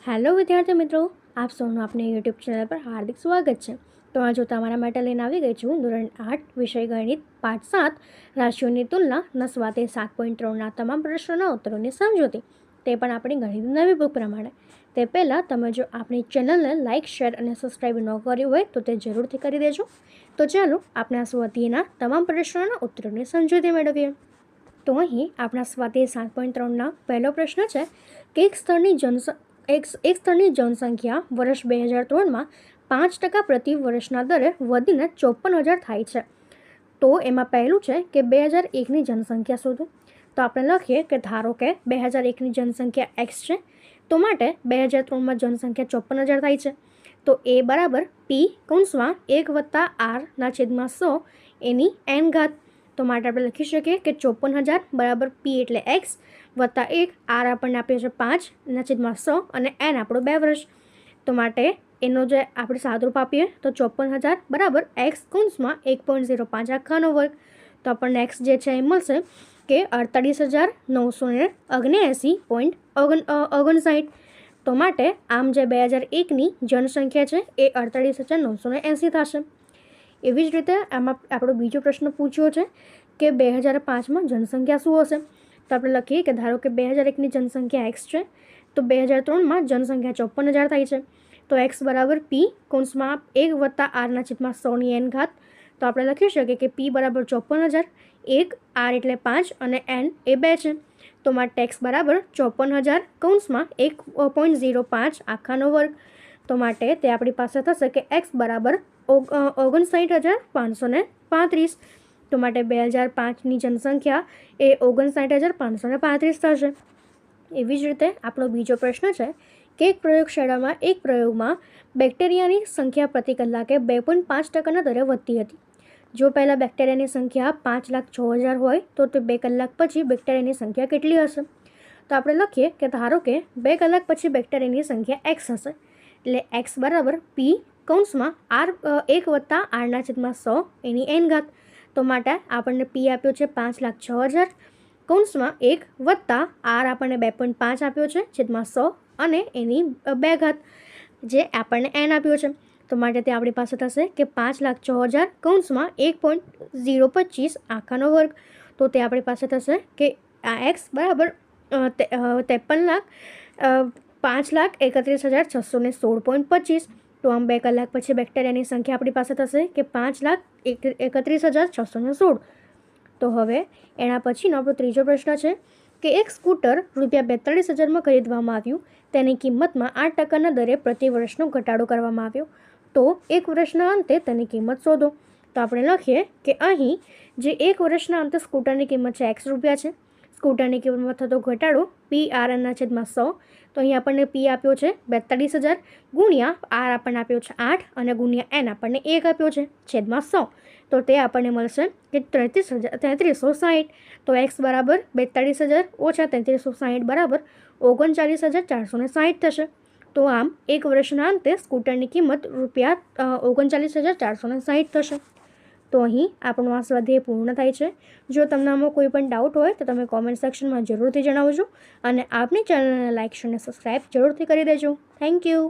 Hello વિદ્યાર્થી મિત્રો, આપ સૌનું આપણી યુટ્યુબ ચેનલ પર હાર્દિક સ્વાગત છે. તો આજે તમારા માટે લઈને આવી ગઈ છું ધોરણ 8 વિષય ગણિત પાઠ 7 રાશિઓની તુલના સ્વાધ્યાય 7.3ના તમામ પ્રશ્નોના ઉત્તરોની સમજૂતી, તે પણ આપણી ગણિતની નવી બુક પ્રમાણે. તે પહેલાં તમે જો આપણી ચેનલને લાઇક, શેર અને સબસ્ક્રાઈબ ન કર્યું હોય તો તે જરૂરથી કરી દેજો. તો ચાલો આપણે આ સ્વાધ્યાયના તમામ પ્રશ્નોના ઉત્તરોની સમજૂતી મેળવીએ. તો અહીં આપણા સ્વાધ્યાય 7.3ના પહેલો પ્રશ્ન છે કે એક સ્થળની જનસંખ્યા વર્ષ 2003માં 5% પ્રતિ વર્ષના દરે વધીને 54,000 થાય છે. તો એમાં પહેલું છે કે 2001ની જનસંખ્યા શોધો. તો આપણે લખીએ કે ધારો કે 2001ની જનસંખ્યા x છે, તો માટે 2003માં જનસંખ્યા 54,000 થાય છે. તો એ બરાબર p કૌંસમાં 1 + r/100 એની n ઘાત. તો માટે આપણે લખી શકીએ કે 54,000 બરાબર p એટલે x વત્તા 1, r આપણને આપ્યો છે 5/100 અને n આપણો 2 વર્ષ. તો માટે એનો જે આપણે સાદુરૂપ આપીએ તો 54,000 બરાબર x કૌંસમાં 1.05 આખાનો વર્ગ. તો આપણને x જે છે એ મળશે કે 48,979.59. તો માટે આમ જે 2001ની જનસંખ્યા છે એ 48,980 થશે. એવી જ રીતે આમાં આપણો બીજો પ્રશ્ન પૂછ્યો છે કે 2005માં જનસંખ્યા શું હશે. તો આપણે લખીએ કે ધારો કે 2001ની જનસંખ્યા x છે, તો 2003માં જનસંખ્યા 54,000 થાય છે. તો x બરાબર p કૌંસમાં 1 + r/100ની n ઘાત. તો આપણે લખી શકીએ કે p બરાબર 54,000, 1 r એટલે 5 અને n એ 2 છે. તો માટે x બરાબર 54,000 કૌંસમાં 1.05 આખાનો વર્ગ. તો માટે તે આપણી પાસે થશે કે x બરાબર 59,535. તો માટે 2005ની જનસંખ્યા એ 59,535 થશે. એવી જ રીતે આપણો બીજો પ્રશ્ન છે કે એક પ્રયોગશાળામાં એક પ્રયોગમાં બેક્ટેરિયાની સંખ્યા પ્રતિ કલાકે 2.5%ના દરે વધતી હતી. જો પહેલાં બેક્ટેરિયાની સંખ્યા 5,06,000 હોય તો તે 2 કલાક પછી બેક્ટેરિયાની સંખ્યા કેટલી હશે. તો આપણે લખીએ કે ધારો કે 2 કલાક પછી બેક્ટેરિયાની સંખ્યા x હશે, એટલે x બરાબર p કૌંસમાં 1 + r/100 એની n ઘાત. તો માટે આપણને p આપ્યો છે 5,06,000 કૌંસમાં 1 વત્તા r આપણને 2.5 આપ્યો છે છેદમાં 100 અને એની 2 ઘાત જે આપણને n આપ્યો છે. તો માટે તે આપણી પાસે થશે કે 5,06,000 કૌંસમાં 1.025 આખાનો વર્ગ. તો તે આપણી પાસે થશે કે આ x બરાબર 5,31,616.25. તો આમ 2 કલાક પછી બેક્ટેરિયાની સંખ્યા આપણી પાસે થશે કે 5,31,616. તો હવે એના પછીનો આપણો ત્રીજો પ્રશ્ન છે કે એક સ્કૂટર ₹42,000માં ખરીદવામાં આવ્યું, તેની કિંમતમાં 8%ના દરે પ્રતિ વર્ષનો ઘટાડો કરવામાં આવ્યો. તો એક વર્ષના અંતે તેની કિંમત શોધો. તો આપણે લખીએ કે અહીં જે એક વર્ષના અંતે સ્કૂટરની કિંમત છે x રૂપિયા છે. સ્કૂટરની કિંમતમાં થતો ઘટાડો p/r/100. તો અહીં આપણને p આપ્યો છે 42,000 ગુણ્યા r આપણને આપ્યો છે 8 અને ગુણ્યા n આપણને 1 આપ્યો છે છેદમાં 100. તો તે આપણને મળશે કે 3360. તો x બરાબર 42,000 ઓછા 3360 બરાબર 39,460 થશે. તો આમ એક વર્ષના અંતે સ્કૂટરની કિંમત ₹39,460 થશે. તો અહીં આપણો આ સ્વાધ્યાય પૂર્ણ થાય છે. જો તમને આમાં કોઈ પણ ડાઉટ હોય તો તમે કોમેન્ટ સેક્શનમાં જરૂરથી જણાવજો અને આપની ચેનલને લાઇક અને સબસ્ક્રાઈબ જરૂરથી કરી દેજો. Thank you.